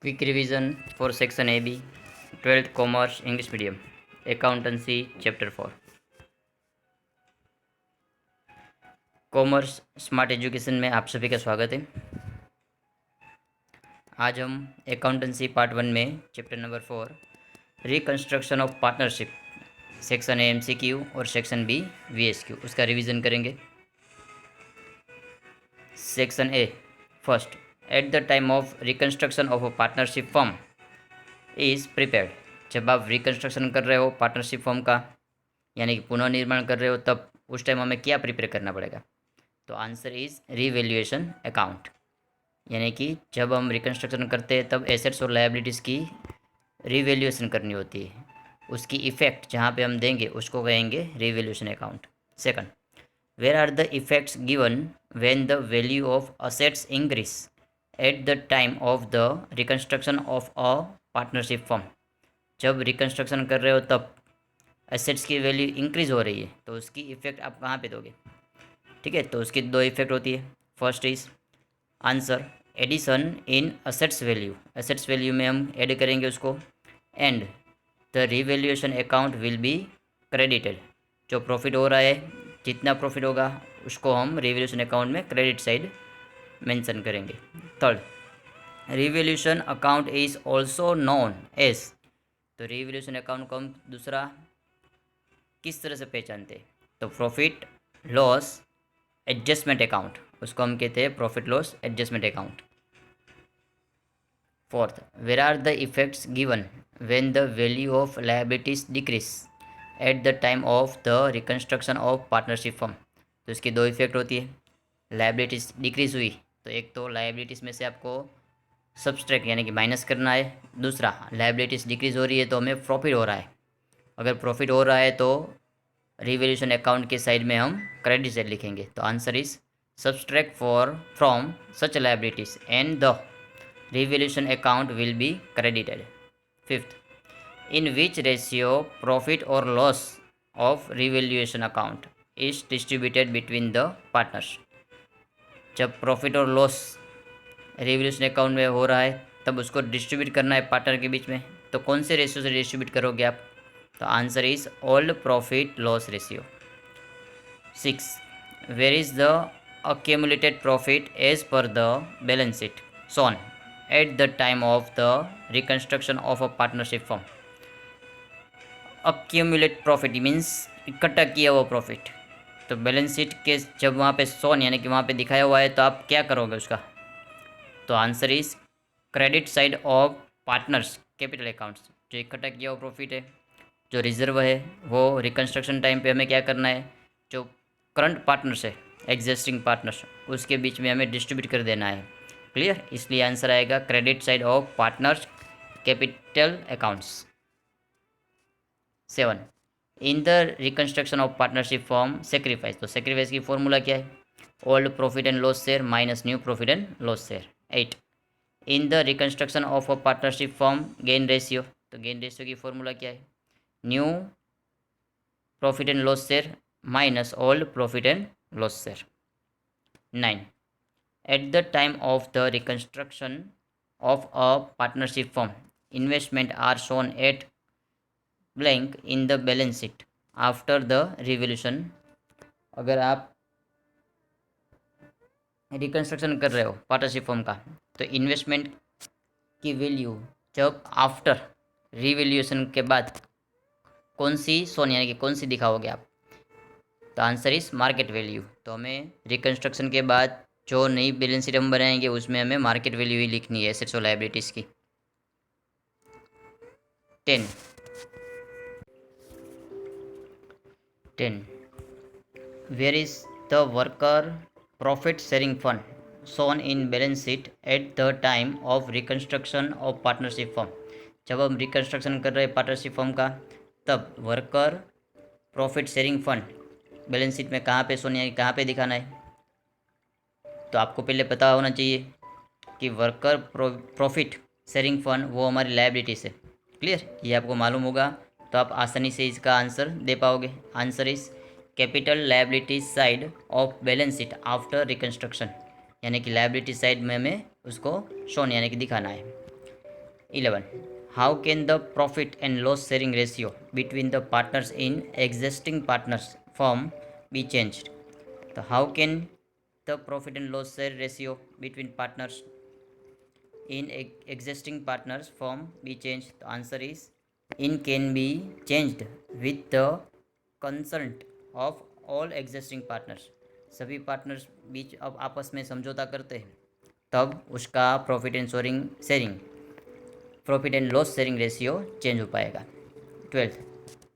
Quick revision for section A B 12th commerce English medium accountancy chapter 4 commerce smart education में आप सभी का स्वागत है। आज हम अकाउंटेंसी पार्ट 1 में chapter number 4 reconstruction of partnership section A MCQ और सेक्शन बी वीएसक्यू उसका रिवीजन करेंगे। Section A first, eight the time of reconstruction of a partnership firm is prepared. जब आप रिकंस्ट्रक्शन कर रहे हो पार्टनरशिप फर्म का यानी कि पुनर्निर्माण कर रहे हो तब उस टाइम हमें क्या प्रिपेयर करना पड़ेगा? तो आंसर इज़ रिवैल्यूएशन अकाउंट। यानी कि जब हम रिकंस्ट्रक्शन करते हैं तब एसेट्स और लायबिलिटीज़ की रिवैल्यूएशन करनी होती है, उसकी इफ़ेक्ट जहाँ पे हम देंगे उसको कहेंगे revaluation account. Second, where are the effects given when the value of assets increase at the time of the reconstruction of a partnership firm. जब रिकंस्ट्रक्शन कर रहे हो तब एसेट्स की वैल्यू इंक्रीज़ हो रही है तो उसकी इफ़ेक्ट आप कहाँ पे दोगे? ठीक है, तो उसकी दो इफ़ेक्ट होती है। First is answer addition in assets value, assets value में हम ऐड करेंगे उसको, and the revaluation account will be credited. जो प्रॉफिट हो रहा है जितना प्रॉफिट होगा उसको हम रिवैल्यूएशन अकाउंट में क्रेडिट साइड मेंशन करेंगे। Third, revaluation account is also known as, तो रिवैल्यूएशन अकाउंट को हम दूसरा किस तरह से पहचानते हैं? तो प्रॉफिट लॉस एडजस्टमेंट अकाउंट, उसको हम कहते हैं profit loss adjustment account. Fourth, where are the effects given when the value of liabilities decrease at the time of the reconstruction of partnership firm. तो इसकी दो इफेक्ट होती है। लायबिलिटीज़ डिक्रीज हुई तो एक तो लायबिलिटीज़ में से आपको सब्सट्रैक्ट यानी कि माइनस करना है, दूसरा लायबिलिटीज़ डिक्रीज हो रही है तो हमें प्रॉफिट हो रहा है। अगर प्रॉफिट हो रहा है तो रिवैल्यूएशन अकाउंट के साइड में हम क्रेडिट साइड लिखेंगे। तो answer is subtract for from such liabilities and the revaluation account will be credited. Fifth, in which ratio profit और loss of revaluation account is distributed between the partners. जब profit और loss revaluation account में हो रहा है तब उसको distribute करना है पार्टनर के बीच में, तो कौन से रेशियो से डिस्ट्रीब्यूट करोगे आप? तो answer is old profit loss ratio. 6, where is the accumulated profit as per the balance sheet shown at the time of the reconstruction of a partnership firm। accumulate profit means इकट्ठा किया हुआ profit, तो balance sheet के जब वहाँ पे shown यानी कि वहाँ पे दिखाया हुआ है तो आप क्या करोगे उसका? तो answer is credit side of partners capital accounts. जो इकट्ठा किया हुआ प्रॉफिट है, जो रिजर्व है, वो रिकंस्ट्रक्शन टाइम पे हमें क्या करना है? जो करंट पार्टनर्स है एग्जिस्टिंग पार्टनर्स उसके बीच में हमें डिस्ट्रीब्यूट कर देना है। क्लियर? इसलिए आंसर आएगा credit side of partners capital accounts. 7, in the reconstruction of partnership form sacrifice, तो सेक्रीफाइस की फॉर्मूला क्या है? Old profit and loss share minus new profit and loss share. 8, in the reconstruction of a partnership form gain ratio, तो gain ratio की formula क्या है? New profit and loss share minus old profit and loss share. 9, eight the time of the reconstruction of a partnership firm investment are shown at blank in the balance sheet after the revolution. अगर आप reconstruction कर रहे हो partnership firm का तो investment की value जब after revaluation के बाद कौन सी सोन यानी कि कौन सी दिखाओगे आप? तो आंसर इज मार्केट वैल्यू। तो हमें रिकंस्ट्रक्शन के बाद जो नई बैलेंस शीट हम बनाएंगे उसमें हमें मार्केट वैल्यू ही लिखनी है एसेट्स और लायबिलिटीज़ की। 10, where is the worker profit sharing fund shown in balance sheet at the time of reconstruction of partnership firm. जब हम रिकंस्ट्रक्शन कर रहे हैं पार्टनरशिप फर्म का तब worker profit sharing fund balance sheet में कहाँ पे सोनी कहाँ पे दिखाना है? तो आपको पहले पता होना चाहिए कि वर्कर प्रॉफिट शेयरिंग फंड वो हमारी लायबिलिटीज है। क्लियर? ये आपको मालूम होगा तो आप आसानी से इसका आंसर दे पाओगे। Answer is capital liabilities side of balance sheet after reconstruction, यानी कि लायबिलिटी साइड में हमें उसको शोन यानी कि दिखाना है। 11. How can the profit and loss sharing ratio between the partners in existing partners firm be changed? So how can the profit and loss share ratio between partners in existing partners firm be changed? The answer is in can be changed with the consent of all existing partners. सभी partners बीच अब आपस में समझौता करते हैं तब उसका profit and loss sharing ratio change हो पाएगा। 12.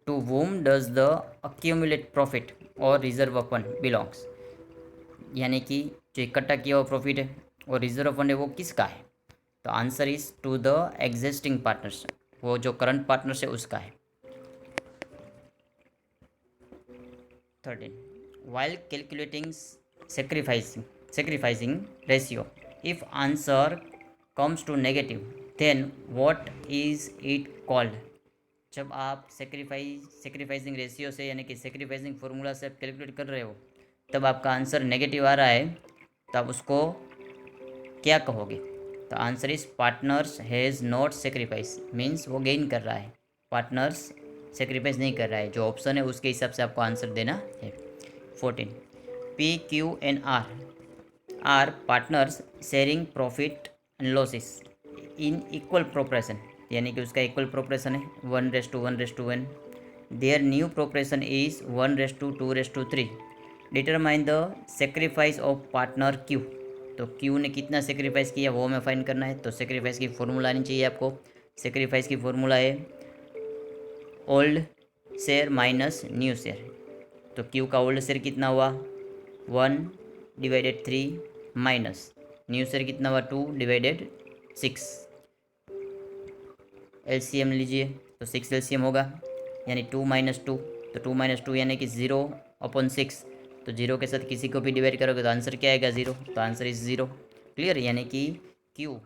To whom does the accumulate profit और रिजर्व फंड बिलोंग्स, यानी कि जो इकट्ठा किया हुआ प्रॉफिट है और रिजर्व फंड है वो किसका है? तो answer is to the existing partners, वो जो करंट पार्टनर्स है उसका है। 13. While calculating sacrificing ratio, if answer comes to negative, then what is it called? जब आप सेक्रीफाइसिंग रेशियो से यानी कि सेक्रीफाइसिंग फार्मूला से आप कैलकुलेट कर रहे हो तब आपका आंसर नेगेटिव आ रहा है तो आप उसको क्या कहोगे? तो answer is partners has not sacrifice, means वो गेन कर रहा है, पार्टनर्स सेक्रीफाइस नहीं कर रहा है। जो ऑप्शन है उसके हिसाब से आपको आंसर देना है। 14. P Q N R partners sharing profit and losses in equal proportion, यानी कि उसका इक्वल प्रोपोर्शन है 1:1:1। Their new proportion is 1:2:3। Determine the sacrifice of partner Q, तो क्यू ने कितना सेक्रीफाइस किया वो हमें फाइंड करना है। तो सेक्रीफाइस की फॉर्मूला आनी चाहिए आपको। सेक्रीफाइस की फॉर्मूला है old share minus new share. तो क्यू का ओल्ड शेयर कितना हुआ 1/3 माइनस न्यू शेयर कितना हुआ 2/6। एलसीएम लीजिए तो 6 एलसीएम होगा, यानी 2 - 2, तो 2 - 2 यानी कि 0/6। तो 0 के साथ किसी को भी डिवाइड करोगे तो आंसर क्या आएगा 0, तो आंसर इज 0। क्लियर, यानी कि क्यू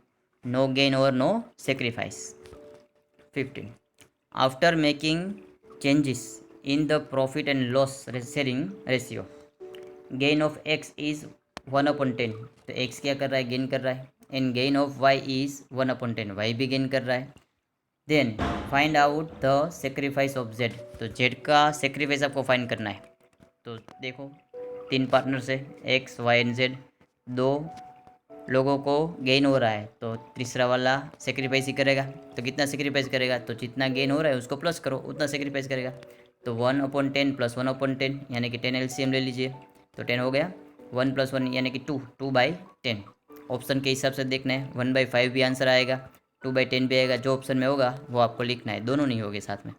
नो गेन और no sacrifice. 15. After making changes in the profit and loss sharing ratio, gain of X is 1/10, तो एक्स क्या कर रहा है गेन कर रहा है, and gain of Y is 1/10, Y भी गेन कर रहा है। Then find out the sacrifice of Z, तो जेड का सेक्रीफाइस आपको फाइंड करना है। तो देखो 3 पार्टनर्स है एक्स वाई एंड जेड, 2 लोगों को गेन हो रहा है तो तीसरा वाला सेक्रीफाइस ही करेगा। तो कितना सेक्रीफाइस करेगा, तो जितना गेन हो रहा है उसको प्लस करो उतना सेक्रीफाइस करेगा। तो 1/10 + 1/10 यानी कि 10 एलसीएम ले लीजिए, तो 10 हो गया। 1 + 1 यानी कि 2/10। ऑप्शन के हिसाब से देखना है, 1/5 भी आंसर आएगा, 2/10 भी आएगा, जो ऑप्शन में होगा वो आपको लिखना है, दोनों नहीं होंगे साथ में।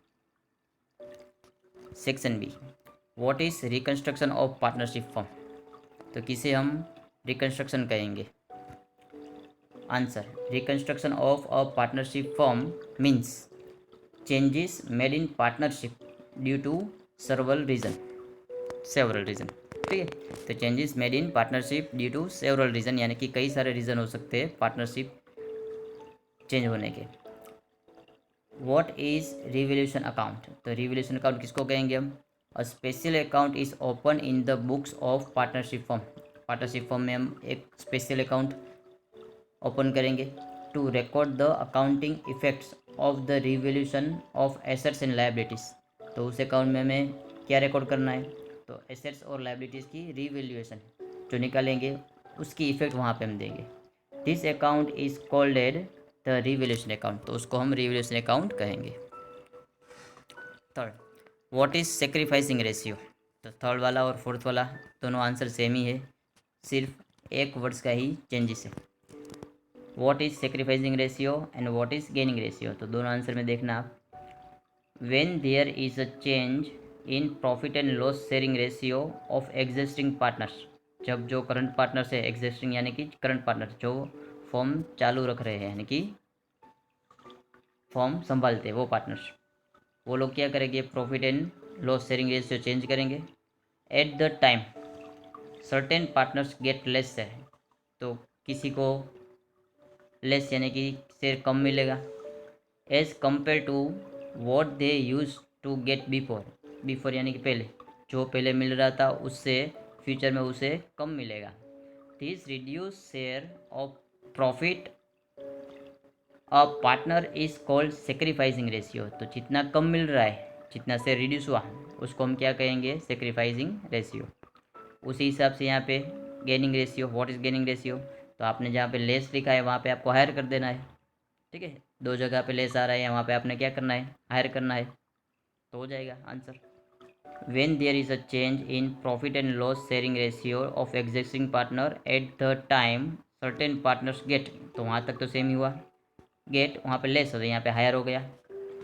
Section B, what is reconstruction of partnership form, तो किसे हम रिकंस्ट्रक्शन कहेंगे? Answer, reconstruction of a partnership form means changes made in partnership due to several reason. ठीक है, तो changes made in partnership due to several reason, यानी कि कई सारे रीज़न हो सकते हैं पार्टनरशिप चेंज होने के। व्हाट इज रिवोल्यूशन अकाउंट, तो रिवोल्यूशन अकाउंट किसको कहेंगे हम? A special account is open in the books of partnership form, partnership form में हम एक स्पेशल अकाउंट ओपन करेंगे to record the accounting effects of the revolution of assets and liabilities. तो उस अकाउंट में हमें क्या रिकॉर्ड करना है, तो एसेट्स और लायबिलिटीज़ की रिवैल्यूएशन जो निकालेंगे उसकी इफेक्ट वहाँ पे हम देंगे। This account is called as the revaluation account, तो उसको हम रिवैल्यूएशन अकाउंट कहेंगे। Third, what is sacrificing ratio, तो थर्ड वाला और फोर्थ वाला दोनों आंसर सेम ही है, सिर्फ एक वर्ड्स का ही चेंजेस है। What is sacrificing ratio and what is gaining ratio, तो दोनों आंसर में देखना आप। When there is a change in profit and loss sharing ratio of existing partners, जब जो करंट पार्टनर्स है, एग्जिस्टिंग यानी कि करंट पार्टनर जो फॉर्म चालू रख रहे हैं, यानी कि फॉर्म संभालते हैं वो पार्टनर्स, वो लोग क्या करेंगे, profit and loss sharing ratio change करेंगे। At the time certain partners get less share, तो किसी को लेस यानी कि शेयर कम मिलेगा, as compare to what they use to get before यानी कि पहले जो पहले मिल रहा था उससे फ्यूचर में उसे कम मिलेगा। This reduce share of profit a partner is called sacrificing ratio, तो जितना कम मिल रहा है, जितना से रिड्यूस हुआ, उसको हम क्या कहेंगे, सेक्रीफाइसिंग रेशियो। उसी हिसाब से यहाँ पे gaining ratio, what is gaining ratio, तो आपने जहाँ पे लेस लिखा है वहाँ पे आपको हायर कर देना है, ठीक है। दो जगह पे लेस आ रहा है, वहाँ पे आपने क्या करना है, हायर करना है, तो हो जाएगा answer. When there is a change in profit and loss sharing ratio of existing partner at the time certain partners get, तो वहाँ तक तो सेम ही हुआ, गेट वहाँ पे लेस हो गया, यहाँ पे हायर हो गया,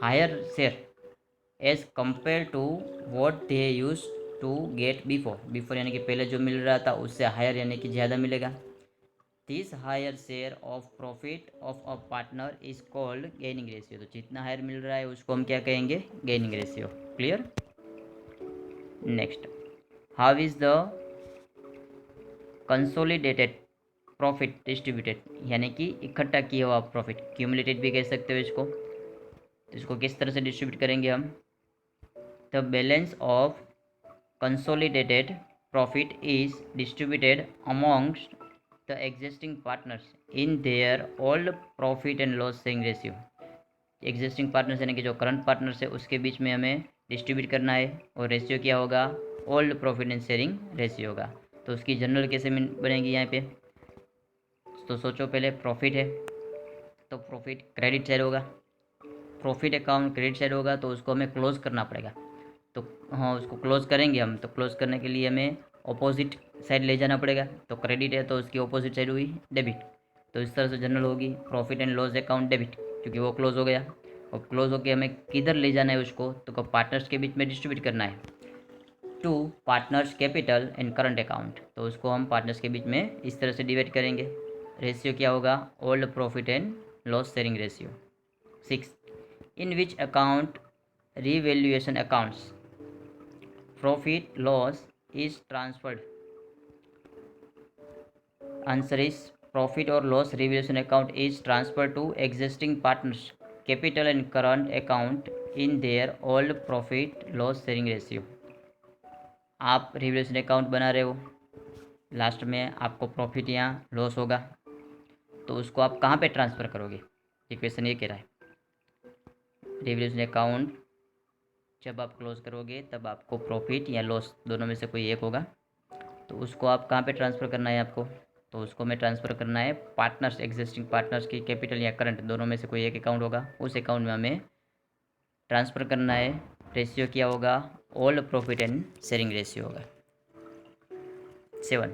higher share as compare to what they use to get before, before यानी कि पहले जो मिल रहा था उससे हायर यानी कि ज़्यादा मिलेगा। This higher share of profit of a partner is called gaining ratio, तो जितना हायर मिल रहा है उसको हम क्या कहेंगे, gaining ratio. Clear. Next, how is the consolidated profit distributed, यानी कि इकट्ठा किया हुआ प्रॉफिट, क्यूमुलेटेड भी कह सकते हो इसको, तो इसको किस तरह से डिस्ट्रीब्यूट करेंगे हम, the balance of consolidated profit is distributed amongst the existing partners in their old profit and loss sharing ratio. Existing partners यानी कि जो करंट पार्टनर्स है उसके बीच में हमें डिस्ट्रीब्यूट करना है, और रेशियो क्या होगा, old profit and sharing ratio होगा। तो उसकी जनरल कैसे बनेगी यहाँ पे, तो सोचो, पहले प्रॉफिट है तो प्रॉफिट क्रेडिट साइड होगा, प्रॉफिट अकाउंट क्रेडिट साइड होगा, तो उसको हमें क्लोज करना पड़ेगा। तो हाँ, उसको क्लोज करेंगे हम, तो क्लोज करने के लिए हमें अपोजिट साइड ले जाना पड़ेगा, तो क्रेडिट है तो उसकी अपोजिट साइड हुई डेबिट, तो इस तरह से जनरल होगी profit and loss account debit, क्योंकि वो क्लोज हो गया। और क्लोज होकर हमें किधर ले जाना है उसको, तो पार्टनर्स के बीच में डिस्ट्रीब्यूट करना है to partners capital and current account, तो उसको हम पार्टनर्स के बीच में इस तरह से डिवाइड करेंगे। रेशियो क्या होगा, old profit and loss sharing ratio. 6, in which account revaluation accounts profit loss is transferred, answer is profit और loss revaluation account is transfer to existing partners capital and current account in their old profit loss sharing ratio. आप revaluation account बना रहे हो, last में आपको profit या loss होगा, तो उसको आप कहाँ पे ट्रांसफ़र करोगे, ये क्वेश्चन ये कह रहा है। रिवैल्यूएशन अकाउंट जब आप क्लोज करोगे तब आपको प्रॉफिट या लॉस दोनों में से कोई एक होगा, तो उसको आप कहाँ पे ट्रांसफ़र करना है आपको, तो उसको हमें ट्रांसफ़र करना है पार्टनर्स, एग्जिस्टिंग पार्टनर्स की कैपिटल या करंट दोनों में से कोई एक अकाउंट होगा, उस अकाउंट में हमें ट्रांसफ़र करना है। रेशियो क्या होगा, old profit and sharing ratio होगा। 7,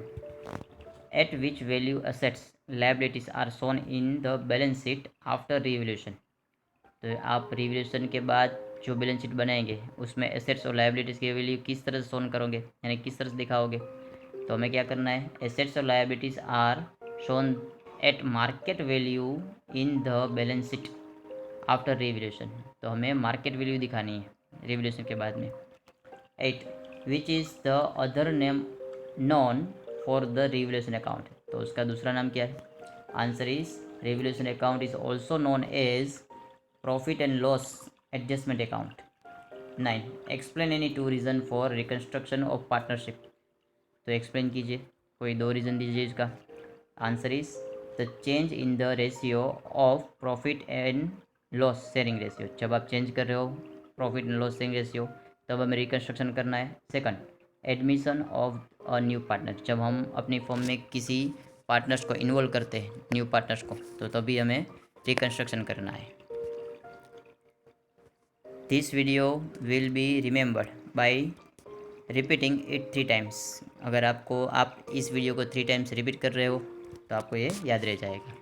at which value assets liabilities are shown in the balance sheet after revaluation, तो आप रिवैल्यूएशन के बाद जो बैलेंस शीट बनाएंगे उसमें एसेट्स और लायबिलिटीज़ की वैल्यू किस तरह से शोन करोगे, यानी किस तरह से दिखाओगे, तो हमें क्या करना है, एसेट्स और liabilities are shown at market value in the balance sheet after revaluation, तो हमें मार्केट वैल्यू दिखानी है रिवैल्यूएशन के बाद में। 8, which is the other name known for the revaluation account, तो उसका दूसरा नाम क्या है, answer is revaluation account is also known as profit and loss adjustment account. 9, explain any 2 reason for reconstruction of partnership, तो एक्सप्लेन कीजिए, कोई 2 reason दीजिए इसका, answer is the change in the ratio of profit and loss sharing ratio, जब आप change कर रहे हो profit and loss sharing ratio तब हमें रिकन्स्ट्रक्शन करना है। Second, admission of a new partner, जब हम अपनी फर्म में किसी पार्टनर्स को इन्वॉल्व करते हैं, न्यू पार्टनर्स को, तो तभी हमें रिकन्स्ट्रक्शन करना है। This video will be remembered bye repeating it 3 times, अगर आप इस वीडियो को 3 टाइम्स रिपीट कर रहे हो तो आपको ये याद रह जाएगा।